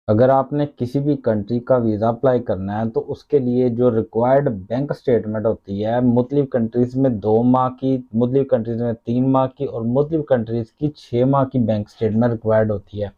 अगर आपने किसी भी कंट्री का वीज़ा अप्लाई करना है तो उसके लिए जो रिक्वायर्ड बैंक स्टेटमेंट होती है, मुख्तलिफ कंट्रीज़ में 2 माह की, मुख्तलिफ कंट्रीज़ में 3 माह की और मुख्तलिफ कंट्रीज़ की 6 माह की बैंक स्टेटमेंट रिक्वायर्ड होती है।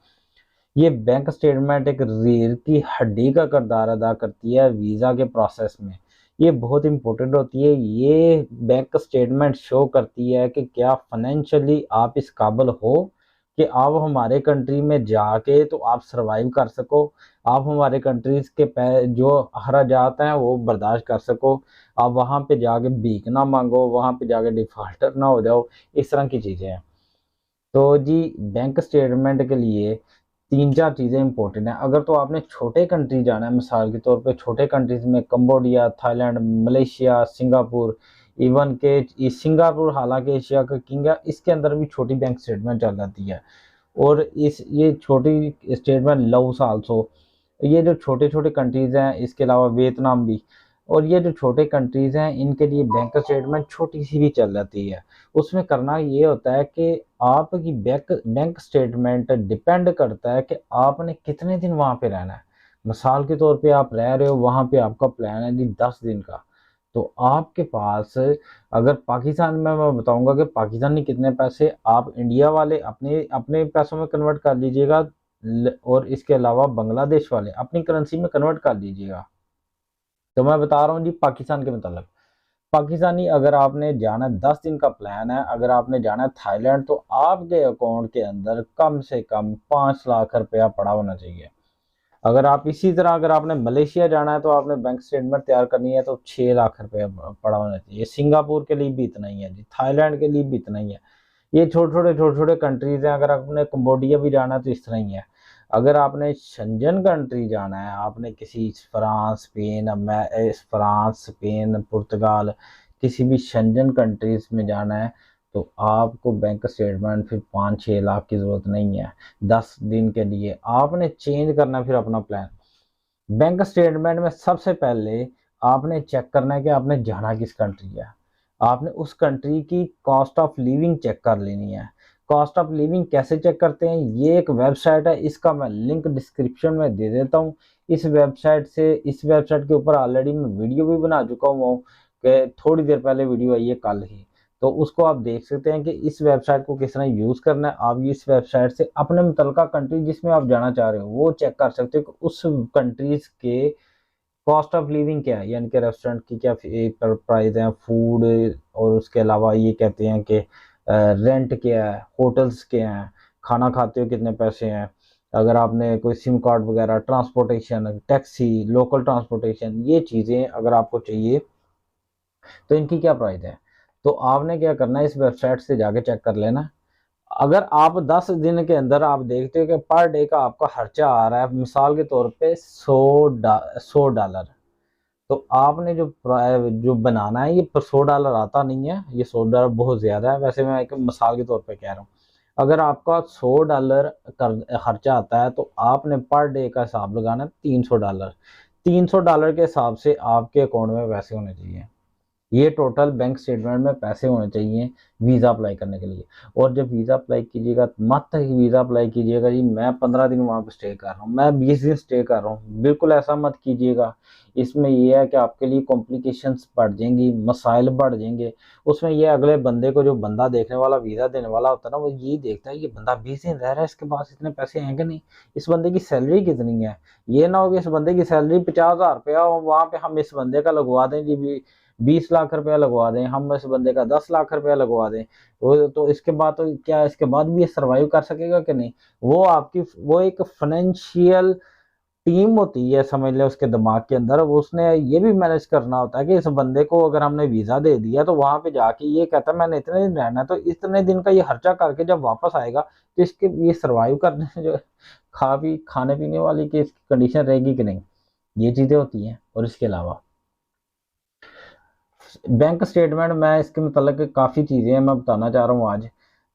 ये बैंक स्टेटमेंट एक रीढ़ की हड्डी का किरदार अदा करती है वीज़ा के प्रोसेस में। ये बहुत इंपॉर्टेंट होती है। ये बैंक स्टेटमेंट शो करती है कि क्या फाइनेंशियली आप इस काबिल हो कि आप हमारे कंट्री में जाके तो आप सरवाइव कर सको, आप हमारे कंट्रीज के जो अखराजात हैं वो बर्दाश्त कर सको, आप वहाँ पे जाके भीख ना मांगो, वहाँ पे जाके डिफॉल्टर ना हो जाओ, इस तरह की चीज़ें हैं। तो जी, बैंक स्टेटमेंट के लिए 3-4 चीज़ें इंपॉर्टेंट हैं। अगर तो आपने छोटे कंट्री जाना है, मिसाल के तौर पे छोटे कंट्रीज़ में Cambodia, Thailand, Malaysia, Singapore, even के सिंगापुर हालांकि एशिया का किंग है, इसके अंदर भी छोटी बैंक स्टेटमेंट चल जाती है। और इस ये छोटी स्टेटमेंट लव आल्सो, ये जो छोटे छोटे कंट्रीज़ हैं, इसके अलावा वियतनाम भी, और ये जो छोटे कंट्रीज़ हैं इनके लिए बैंक स्टेटमेंट छोटी सी भी चल जाती है। उसमें करना ये होता है कि आपकी बैंक बैंक स्टेटमेंट डिपेंड करता है कि आपने कितने दिन वहाँ पे रहना है। मिसाल के तौर पे आप रह रहे हो वहाँ पे, आपका प्लान है जी 10 दिन का, तो आपके पास, अगर पाकिस्तान में मैं बताऊंगा कि पाकिस्तानी कितने पैसे आप इंडिया वाले अपने अपने पैसों में कन्वर्ट कर लीजिएगा, और इसके अलावा बांग्लादेश वाले अपनी करेंसी में कन्वर्ट कर लीजिएगा। तो मैं बता रहा हूँ जी पाकिस्तान के मतलब, पाकिस्तानी अगर आपने जाना 10 दिन का प्लान है, अगर आपने जाना है थाईलैंड, तो आपके अकाउंट के अंदर कम से कम 5 लाख रुपया पड़ा होना चाहिए। अगर आप इसी तरह अगर आपने मलेशिया जाना है तो आपने बैंक स्टेटमेंट तैयार करनी है तो 6 लाख रुपया पड़ा होना चाहिए। सिंगापुर के लिए भी इतना ही है जी, थाईलैंड के लिए भी इतना ही है। ये छोटे छोटे कंट्रीज हैं। अगर आपने कम्बोडिया भी जाना है तो इस तरह ही है। अगर आपने शंजन कंट्री जाना है, आपने किसी फ्रांस, स्पेन, पुर्तगाल, किसी भी शंजन कंट्रीज में जाना है, तो आपको बैंक स्टेटमेंट फिर 5-6 लाख की ज़रूरत नहीं है। 10 दिन के लिए आपने चेंज करना है फिर अपना प्लान। बैंक स्टेटमेंट में सबसे पहले आपने चेक करना है कि आपने जाना किस कंट्री है। आपने उस कंट्री की कॉस्ट ऑफ लिविंग चेक कर लेनी है। कॉस्ट ऑफ लिविंग कैसे चेक करते हैं, ये एक वेबसाइट है, इसका मैं लिंक डिस्क्रिप्शन में दे देता हूँ। इस वेबसाइट के ऊपर ऑलरेडी मैं वीडियो भी बना चुका हूँ, कि थोड़ी देर पहले वीडियो आई है कल ही, तो उसको आप देख सकते हैं कि इस वेबसाइट को किस तरह यूज़ करना है। आप इस वेबसाइट से अपने मुतलका कंट्री जिसमें आप जाना चाह रहे हो वो चेक कर सकते हो कि उस कंट्रीज के कॉस्ट ऑफ लिविंग क्या है, यानी कि रेस्टोरेंट की क्या प्राइस है, फूड, और उसके अलावा ये कहते हैं कि रेंट क्या है, होटल्स क्या हैं, खाना खाते हो कितने पैसे हैं, अगर आपने कोई सिम कार्ड वगैरह, ट्रांसपोर्टेशन, टैक्सी, लोकल ट्रांसपोर्टेशन, ये चीज़ें अगर आपको चाहिए तो इनकी क्या प्राइस है। तो आपने क्या करना है, इस वेबसाइट से जाके चेक कर लेना। अगर आप 10 दिन के अंदर आप देखते हो कि पर डे का आपका खर्चा आ रहा है मिसाल के तौर पे 100 डॉलर, तो आपने जो बनाना है, ये 100 डॉलर आता नहीं है, ये 100 डॉलर बहुत ज़्यादा है, वैसे मैं एक मिसाल के तौर पे कह रहा हूँ। अगर आपका 100 डॉलर खर्चा आता है तो आपने पर डे का हिसाब लगाना है 300 डॉलर। 300 डॉलर के हिसाब से आपके अकाउंट में पैसे होने चाहिए। ये टोटल बैंक स्टेटमेंट में पैसे होने चाहिए वीज़ा अप्लाई करने के लिए। और जब वीज़ा अप्लाई कीजिएगा, मत ही वीज़ा अप्लाई कीजिएगा जी मैं 15 दिन वहाँ पे स्टे कर रहा हूँ, मैं 20 दिन स्टे कर रहा हूँ, बिल्कुल ऐसा मत कीजिएगा। इसमें ये है कि आपके लिए कॉम्प्लिकेशंस बढ़ जाएंगी, मसाइल बढ़ जाएंगे। उसमें ये अगले बंदे को, जो बंदा देखने वाला, वीज़ा देने वाला होता है ना, वो यही देखता है ये बंदा 20 दिन रह रहा है, इसके पास इतने पैसे हैं कि नहीं, इस बंदे की सैलरी कितनी है। ये ना हो कि इस बंदे की सैलरी 50,000 रुपया हो, वहाँ पे हम इस बंदे का लगवा दें जी 20 लाख रुपया लगवा दें, हम इस बंदे का 10 लाख रुपया लगवा दें, तो इसके बाद तो क्या, इसके बाद भी ये सर्वाइव कर सकेगा कि नहीं। वो एक फाइनेंशियल टीम होती है, समझ ले, उसके दिमाग के अंदर वो उसने ये भी मैनेज करना होता है कि इस बंदे को अगर हमने वीज़ा दे दिया तो वहां पे जाके ये कहता है मैंने इतने दिन रहना है, तो इतने दिन का ये खर्चा करके जब वापस आएगा तो इसके ये सर्वाइव करने जो खाने पीने वाली की इसकी कंडीशन रहेगी कि नहीं, ये चीज़ें होती हैं। और इसके अलावा बैंक स्टेटमेंट में इसके मतलब काफ़ी चीज़ें हैं मैं बताना चाह रहा हूँ आज।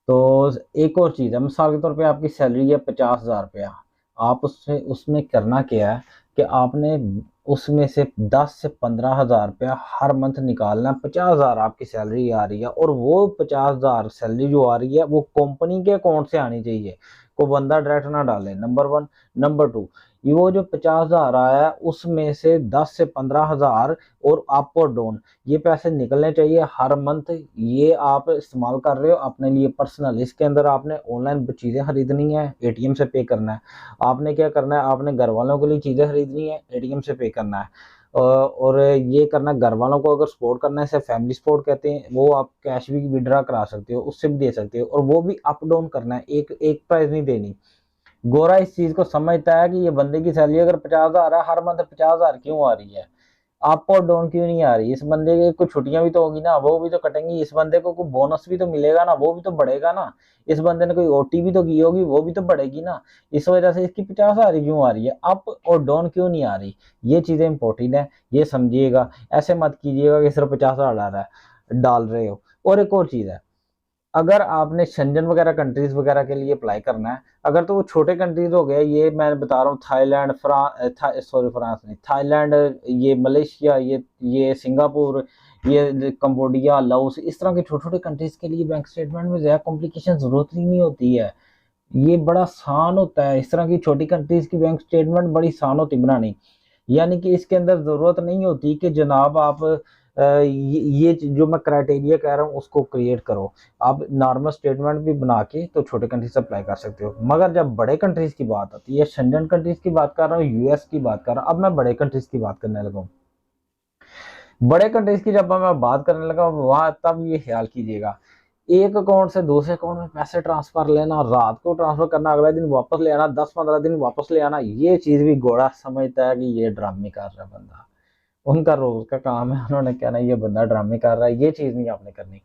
तो एक और चीज़ है, मिसाल के तौर पे आपकी सैलरी है 50,000 रुपया, आप उससे उसमें करना क्या है कि आपने उसमें से 10 से 15 हज़ार रुपया हर मंथ निकालना है। 50,000 आपकी सैलरी आ रही है और वो 50,000 सैलरी जो आ रही है वो कंपनी के अकाउंट से आनी चाहिए, कोई बंदा डायरेक्ट ना डाले, नंबर 1। नंबर 2, ये वो जो 50,000 आया है उसमें से 10 से 15,000 और अप और डाउन ये पैसे निकलने चाहिए हर मंथ। ये आप इस्तेमाल कर रहे हो अपने लिए पर्सनल, इसके अंदर आपने ऑनलाइन चीज़ें खरीदनी है, एटीएम से पे करना है। आपने क्या करना है, आपने घर वालों के लिए चीज़ें खरीदनी है, एटीएम से पे करना है। और ये करना घर वालों को अगर सपोर्ट करना है, इसे फैमिली सपोर्ट कहते हैं, वो आप कैश भी विड्रा करा सकते हो, उससे भी दे सकते हो, और वो भी अप डाउन करना है, एक एक प्राइस नहीं देनी। गोरा इस चीज को समझता है कि ये बंदे की सैलरी अगर 50,000 है, हर मंथ 50,000 क्यों आ रही है, अप और डाउन क्यों नहीं आ रही, इस बंदे के कुछ छुट्टियां भी तो होगी ना, वो भी तो कटेंगी, इस बंदे को कोई बोनस भी तो मिलेगा ना, वो भी तो बढ़ेगा ना, इस बंदे ने कोई ओटी भी तो की होगी, वो भी तो बढ़ेगी ना। इस वजह से इसकी 50,000 क्यों आ रही है, अप और डाउन क्यों नहीं आ रही, ये चीजें इंपॉर्टेंट है, ये समझिएगा। ऐसे मत कीजिएगा कि सिर्फ 50,000 डाल रहे हो। और एक और चीज है, अगर आपने शंजन वगैरह कंट्रीज वगैरह के लिए अप्लाई करना है, अगर तो वो छोटे कंट्रीज हो गए, ये मैं बता रहा हूँ, थाईलैंड, फ्रांस नहीं, थाईलैंड, ये मलेशिया, ये सिंगापुर, ये कंबोडिया, लाओस, इस तरह के छोटे छोटे कंट्रीज के लिए बैंक स्टेटमेंट में ज्यादा कॉम्प्लिकेशन जरूरत ही नहीं होती है, ये बड़ा आसान होता है। इस तरह की छोटी कंट्रीज की बैंक स्टेटमेंट बड़ी आसान होती बनानी, यानी कि इसके अंदर जरूरत नहीं होती कि जनाब आप ये जो मैं क्राइटेरिया कह रहा हूँ उसको क्रिएट करो। आप नॉर्मल स्टेटमेंट भी बना के तो छोटे कंट्रीज से अप्लाई कर सकते हो, मगर जब बड़े कंट्रीज की बात आती है, शेंजन कंट्रीज की बात कर रहा हूँ, यूएस की बात कर रहा हूँ, अब मैं बड़े कंट्रीज की बात करने लगा हूँ। बड़े कंट्रीज की जब मैं बात करने लगा वहां, तब ये ख्याल कीजिएगा, एक अकाउंट से दूसरे अकाउंट में पैसे ट्रांसफर लेना, रात को ट्रांसफर करना, अगले दिन वापस ले आना, 10-15 दिन वापस ले आना, ये चीज भी घोड़ा समझता है कि ये ड्रामे कर रहा है बंदा, उनका रोज का काम है, उन्होंने कहना ये बंदा ड्रामे कर रहा है, ये चीज नहीं आपने करनी।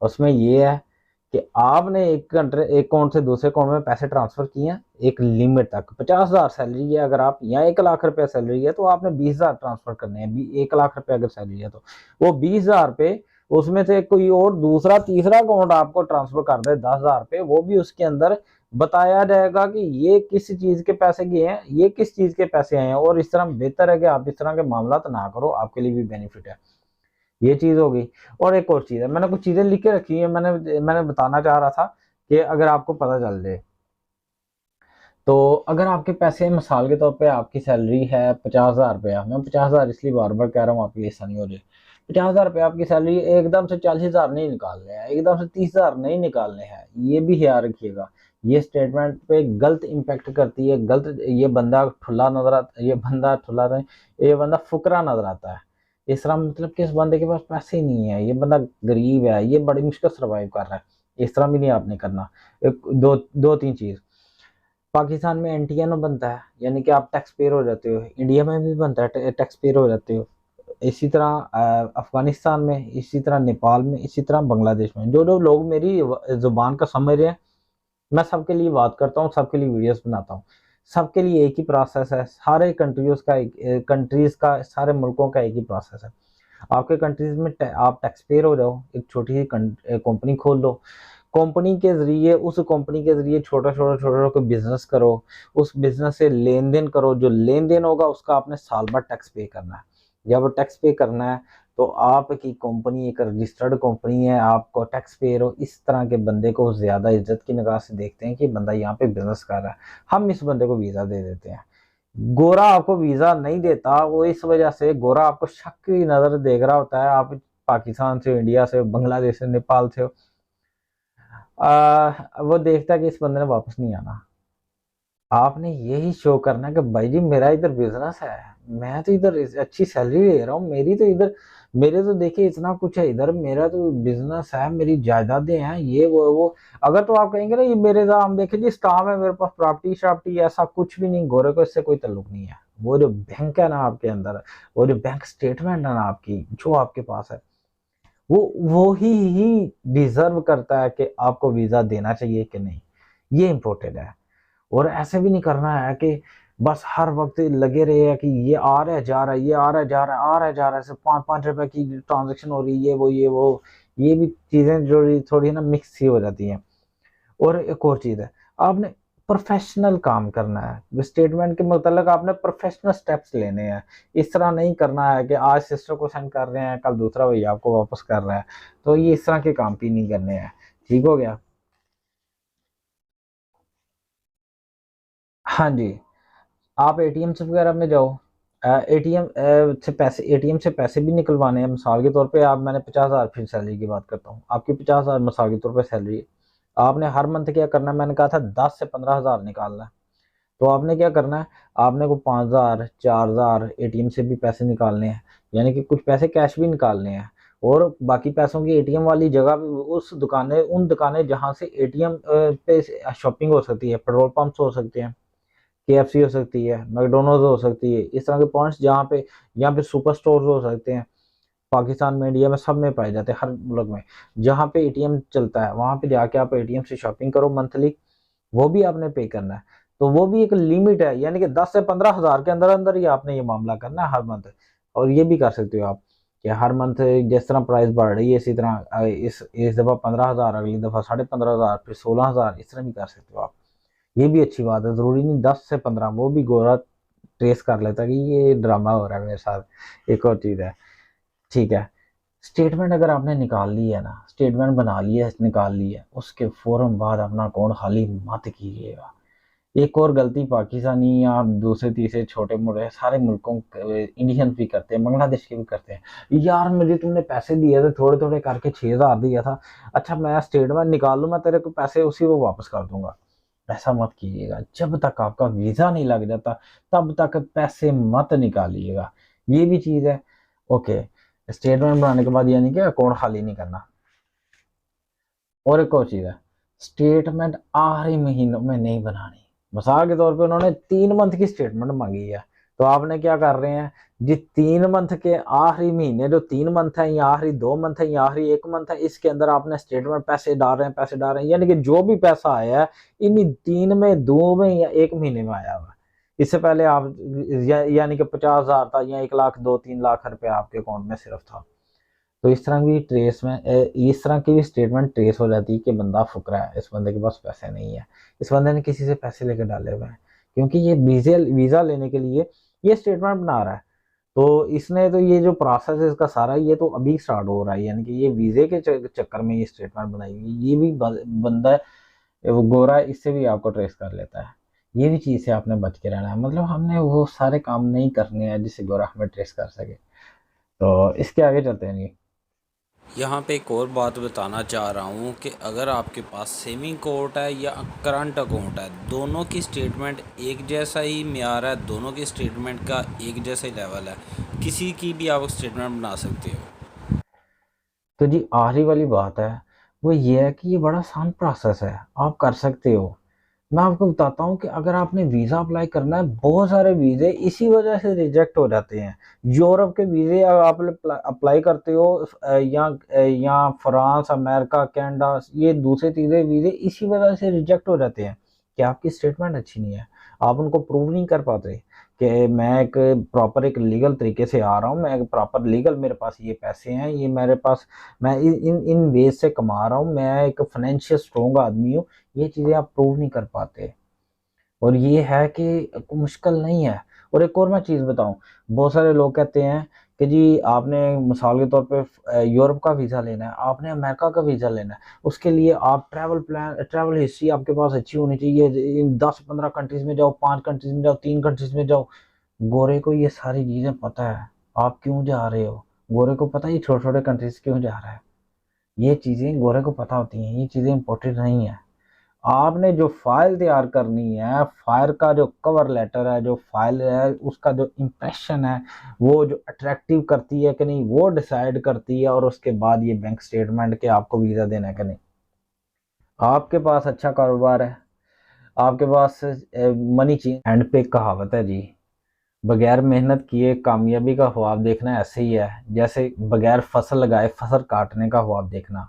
उसमें ये है कि आपने एक अकाउंट से दूसरे अकाउंट में पैसे ट्रांसफर किए हैं एक लिमिट तक, 50,000 सैलरी है अगर आप, या 1 लाख रुपया सैलरी है तो आपने 20,000 ट्रांसफर करने हैं। 1 लाख रुपया अगर सैलरी है तो वो 20,000 पे, उसमें से कोई और दूसरा तीसरा अकाउंट आपको ट्रांसफर कर दे 10,000 पे, वो भी उसके अंदर बताया जाएगा कि ये किस चीज के पैसे गए हैं, ये किस चीज के पैसे आए हैं। और इस तरह बेहतर है कि आप इस तरह के मामला ना करो, आपके लिए भी बेनिफिट है। ये चीज होगी। और एक और चीज है, मैंने कुछ चीजें लिख के रखी है, मैंने बताना चाह रहा था कि अगर आपको पता चल जाए, तो अगर आपके पैसे, मिसाल के तौर पे आपकी सैलरी है 50,000 रुपया, मैं 50,000 इसलिए बार बार कह रहा हूँ, आपकी ऐसा नहीं हो जाए, 50,000 रुपया आपकी सैलरी, एकदम से 40,000 नहीं निकालने हैं, एकदम से 30,000 नहीं निकालने हैं, ये भी ख्याल रखिएगा। ये स्टेटमेंट पे गलत इम्पैक्ट करती है, गलत, ये बंदा ठुल्ला नजर आता, ये बंदा ठुल्ला नहीं, ये बंदा फुकरा नजर आता है। इस तरह मतलब कि इस बंदे के पास पैसे ही नहीं है, ये बंदा गरीब है, ये बड़ी मुश्किल सर्वाइव कर रहा है, इस तरह भी नहीं आपने करना। एक दो दो तीन चीज, पाकिस्तान में एनटीएनओ बनता है, यानी कि आप टैक्स पेयर हो जाते हो, इंडिया में भी बनता है, टैक्स पेयर हो जाते हो, इसी तरह अफगानिस्तान में, इसी तरह नेपाल में, इसी तरह बांग्लादेश में। जो जो लोग मेरी जुबान का समझ रहे हैं, मैं सबके लिए बात करता हूँ, सबके लिए वीडियोस बनाता हूँ, सबके लिए एक ही प्रोसेस है, सारे कंट्रीज का, सारे मुल्कों का एक ही प्रोसेस है। आपके कंट्रीज में आप टैक्स पेयर हो जाओ, एक छोटी सी कंपनी खोल लो, कंपनी के जरिए, उस कंपनी के जरिए छोटा छोटा छोटा छोटा बिजनेस करो, उस बिजनेस से लेन देन करो, जो लेन देन होगा उसका आपने साल भर टैक्स पे करना है। जब टैक्स पे करना है तो आपकी कंपनी एक रजिस्टर्ड कंपनी है, आपको टैक्स पेयर हो, इस तरह के बंदे को ज्यादा इज्जत की निगाह से देखते हैं कि बंदा यहाँ पे बिजनेस कर रहा है, हम इस बंदे को वीजा दे देते हैं। गोरा आपको वीजा नहीं देता, वो इस वजह से गोरा आपको शक की नजर देख रहा होता है, आप पाकिस्तान से, इंडिया से, बांग्लादेश से, नेपाल से हो, वो देखता है कि इस बंदे ने वापस नहीं आना। आपने यही शो करना है कि भाई जी मेरा इधर बिजनेस है, मैं तो इधर अच्छी सैलरी ले रहा हूँ, मेरी तो इधर, मेरे तो देखिए इतना कुछ है इधर, मेरा तो बिजनेस है, मेरी जायदादें हैं, ये वो। अगर तो आप कहेंगे ना ये मेरे साथ, हम देखें जी स्टाम है मेरे पास, प्रॉपर्टी शॉपर्टी, ऐसा कुछ भी नहीं, गोरे को इससे कोई ताल्लुक नहीं है। वो जो बैंक है ना आपके अंदर, वो जो बैंक स्टेटमेंट है ना आपकी, जो आपके पास है, वो ही डिजर्व करता है कि आपको वीजा देना चाहिए कि नहीं, ये इंपॉर्टेंट है। और ऐसे भी नहीं करना है कि बस हर वक्त लगे रहे हैं कि ये आ रहा है जा रहा है, ये आ रहा है जा रहा है, आ रहा है जा रहा है, सिर्फ 5-5 रुपए की ट्रांजेक्शन हो रही है, ये वो ये भी चीजें जो थोड़ी ना मिक्स सी हो जाती हैं। और एक और चीज है, आपने प्रोफेशनल काम करना है, स्टेटमेंट के मुतालिक आपने प्रोफेशनल स्टेप्स लेने हैं। इस तरह नहीं करना है कि आज सिस्टर को सेंड कर रहे हैं, कल दूसरा भैया आपको वापस कर रहा है, तो ये इस तरह के काम भी नहीं करने हैं। ठीक हो गया। हाँ जी। आप एटीएम से वगैरह में जाओ, एटीएम से पैसे भी निकलवाने हैं। मिसाल के तौर पे आप, मैंने 50,000 फिर सैलरी की बात करता हूँ, आपकी 50,000 मिसाल के तौर पे सैलरी है। आपने हर मंथ क्या करना है, मैंने कहा था 10 से 15,000 निकालना है। तो आपने क्या करना है, आपने को 5,000 4,000 एटीएम से भी पैसे निकालने हैं, यानी कि कुछ पैसे कैश भी निकालने हैं। और बाकी पैसों की एटीएम वाली जगह उस दुकानें, उन दुकानें जहां से एटीएम पे शॉपिंग हो सकती है, पेट्रोल पंप्स हो सकते हैं, केएफसी हो सकती है, मैकडोनल्ड्स हो सकती है, इस तरह के पॉइंट्स जहाँ पे, या फिर सुपर स्टोर्स हो सकते हैं। पाकिस्तान में, इंडिया में, सब में पाए जाते हैं, हर मुल्क में जहाँ पे एटीएम चलता है वहां पे जाके आप एटीएम से शॉपिंग करो मंथली, वो भी आपने पे करना है। तो वो भी एक लिमिट है, यानी कि 10 से 15,000 के अंदर अंदर ही आपने ये मामला करना है हर मंथ। और ये भी कर सकते हो आप कि हर मंथ जिस तरह प्राइस बढ़ रही है इसी तरह इस दफा 15,000, अगली दफा 15,500, फिर 16,000, इस तरह भी कर सकते हो आप। ये भी अच्छी बात है, जरूरी नहीं 10 से 15, वो भी गोरा ट्रेस कर लेता कि ये ड्रामा हो रहा है मेरे साथ। एक और चीज है, ठीक है, स्टेटमेंट अगर आपने निकाल ली है ना, स्टेटमेंट बना लिया है, निकाल ली है, उसके फौरन बाद अपना अकाउंट खाली मत कीजिएगा। एक और गलती पाकिस्तानी या दूसरे तीसरे छोटे मोटे सारे मुल्कों इंडियन भी करते हैं, बांग्लादेश के भी करते हैं, यार मुझे तुमने पैसे दिए थे थोड़े थोड़े करके 6,000 दिया था, अच्छा मैं स्टेटमेंट निकाल लूँ, मैं तेरे को पैसे उसी को वापस कर दूंगा। ऐसा मत कीजिएगा, जब तक आपका वीजा नहीं लग जाता तब तक पैसे मत निकालिएगा। ये भी चीज है। ओके, स्टेटमेंट बनाने के बाद यानी कि अकाउंट खाली नहीं करना। और एक और चीज है, स्टेटमेंट आखिरी महीनों में नहीं बनानी। मिसाल के तौर पे उन्होंने 3 मंथ की स्टेटमेंट मांगी है, तो आपने क्या कर रहे हैं जी, 3 मंथ के आखिरी महीने, जो 3 मंथ है या आखिरी 2 मंथ है या आखिरी 1 मंथ है, इसके अंदर आपने स्टेटमेंट पैसे डाल रहे हैं, पैसे डाल रहे हैं, यानी कि जो भी पैसा आया है इन 3 में 2 में या 1 महीने में आया हुआ है। इससे पहले आप यानी कि 50,000 था या 1 लाख 2-3 लाख रुपए आपके अकाउंट में सिर्फ था। तो इस तरह की ट्रेस में इस तरह की भी स्टेटमेंट ट्रेस हो जाती है कि बंदा फुकरा है, इस बंदे के पास पैसे नहीं है, इस बंदे ने किसी से पैसे लेकर डाले हुए हैं, क्योंकि ये वीजा लेने के लिए ये स्टेटमेंट बना रहा है। तो इसने तो ये जो प्रोसेस है इसका सारा, ये तो अभी स्टार्ट हो रहा है, यानी कि ये वीजे के चक्कर में ये स्टेटमेंट बनाई हुई, ये भी बंदा वो गोरा है, इससे भी आपको ट्रेस कर लेता है। ये भी चीज से आपने बच के रहना है, मतलब हमने वो सारे काम नहीं करने हैं जिससे गोरा हमें ट्रेस कर सके। तो इसके आगे चलते हैं जी। यहाँ पे एक और बात बताना चाह रहा हूँ कि अगर आपके पास सेविंग अकाउंट है या करंट अकाउंट है, दोनों की स्टेटमेंट एक जैसा ही म्यार है, दोनों की स्टेटमेंट का एक जैसा ही लेवल है, किसी की भी आप स्टेटमेंट बना सकते हो। तो जी आखिरी वाली बात है, वो ये है कि ये बड़ा आसान प्रोसेस है, आप कर सकते हो। मैं आपको बताता हूँ कि अगर आपने वीज़ा अप्लाई करना है, बहुत सारे वीज़े इसी वजह से रिजेक्ट हो जाते हैं। यूरोप के वीज़े अगर आप अप्लाई करते हो, या फ्रांस, अमेरिका, कनाडा, ये दूसरे तीसरे वीज़े इसी वजह से रिजेक्ट हो जाते हैं कि आपकी स्टेटमेंट अच्छी नहीं है, आप उनको प्रूव नहीं कर पाते कि मैं एक प्रॉपर एक लीगल तरीके से आ रहा हूँ, मैं एक प्रॉपर लीगल, मेरे पास ये पैसे हैं, ये मेरे पास, मैं इन इन वेज से कमा रहा हूँ, मैं एक फाइनेंशियल स्ट्रॉन्ग आदमी हूँ। ये चीज़ें आप प्रूव नहीं कर पाते, और ये है कि मुश्किल नहीं है। और एक और मैं चीज़ बताऊं, बहुत सारे लोग कहते हैं कि जी आपने मिसाल के तौर पे यूरोप का वीज़ा लेना है, आपने अमेरिका का वीज़ा लेना है, उसके लिए आप ट्रैवल हिस्ट्री आपके पास अच्छी होनी चाहिए, इन 10-15 कंट्रीज में जाओ, 5 कंट्रीज में जाओ, 3 कंट्रीज में जाओ। गोरे को ये सारी चीज़ें पता है, आप क्यों जा रहे हो, गोरे को पता है ये छोटे छोटे कंट्रीज क्यों जा रहा है। ये चीज़ें गोरे को पता होती हैं, ये चीज़ें इंपॉर्टेंट नहीं है। आपने जो फाइल तैयार करनी है, फाइल का जो कवर लेटर है, जो फाइल है, उसका जो इम्प्रेशन है, वो जो अट्रैक्टिव करती है कि नहीं, वो डिसाइड करती है। और उसके बाद ये बैंक स्टेटमेंट के आपको वीज़ा देना है कि नहीं। आपके पास अच्छा कारोबार है, आपके पास मनी चाहिए, एंड पे कहावत है जी, बगैर मेहनत किए कामयाबी का ख्वाब देखना ऐसे ही है जैसे बगैर फसल लगाए फसल काटने का ख्वाब देखना।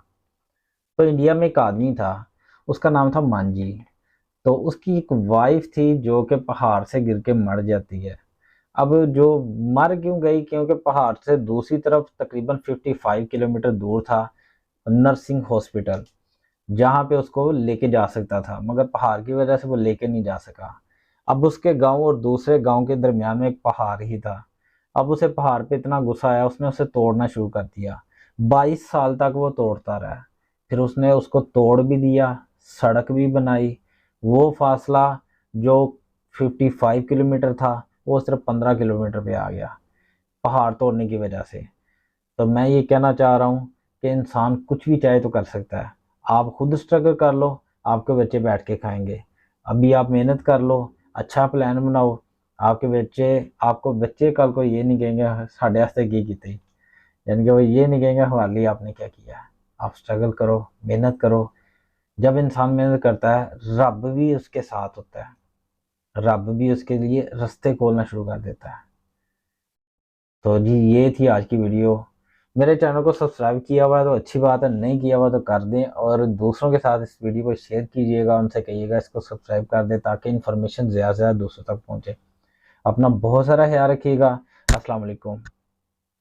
तो इंडिया में एक आदमी था, उसका नाम था मांझी। तो उसकी एक वाइफ थी जो कि पहाड़ से गिर के मर जाती है। अब जो मर क्यों गई, क्योंकि पहाड़ से दूसरी तरफ तकरीबन 55 किलोमीटर दूर था नर्सिंग हॉस्पिटल, जहाँ पे उसको लेके जा सकता था, मगर पहाड़ की वजह से वो लेके नहीं जा सका। अब उसके गांव और दूसरे गांव के दरमियान में एक पहाड़ ही था। अब उसे पहाड़ पे इतना गुस्सा आया, उसने उसे तोड़ना शुरू कर दिया। 22 साल तक वो तोड़ता रहा। फिर उसने उसको तोड़ भी दिया, सड़क भी बनाई। वो फासला जो 55 किलोमीटर था, वो सिर्फ 15 किलोमीटर पे आ गया पहाड़ तोड़ने की वजह से। तो मैं ये कहना चाह रहा हूँ कि इंसान कुछ भी चाहे तो कर सकता है। आप खुद स्ट्रगल कर लो, आपके बच्चे बैठ के खाएंगे। अभी आप मेहनत कर लो, अच्छा प्लान बनाओ, आपको बच्चे कल को ये नहीं कहेंगे साढ़े वास्ते की कीती, यानी कि वो ये नहीं कहेंगे हमारे लिए आपने क्या किया है। आप स्ट्रगल करो, मेहनत करो। जब इंसान मेहनत करता है, रब भी उसके साथ होता है, रब भी उसके लिए रास्ते खोलना शुरू कर देता है। तो जी ये थी आज की वीडियो। मेरे चैनल को सब्सक्राइब किया हुआ है तो अच्छी बात है, नहीं किया हुआ तो कर दें, और दूसरों के साथ इस वीडियो को शेयर कीजिएगा, उनसे कहिएगा इसको सब्सक्राइब कर दें ताकि इन्फॉर्मेशन ज़्यादा से ज़्यादा दूसरों तक पहुँचे। अपना बहुत सारा ख्याल रखिएगा। अस्सलाम वालेकुम।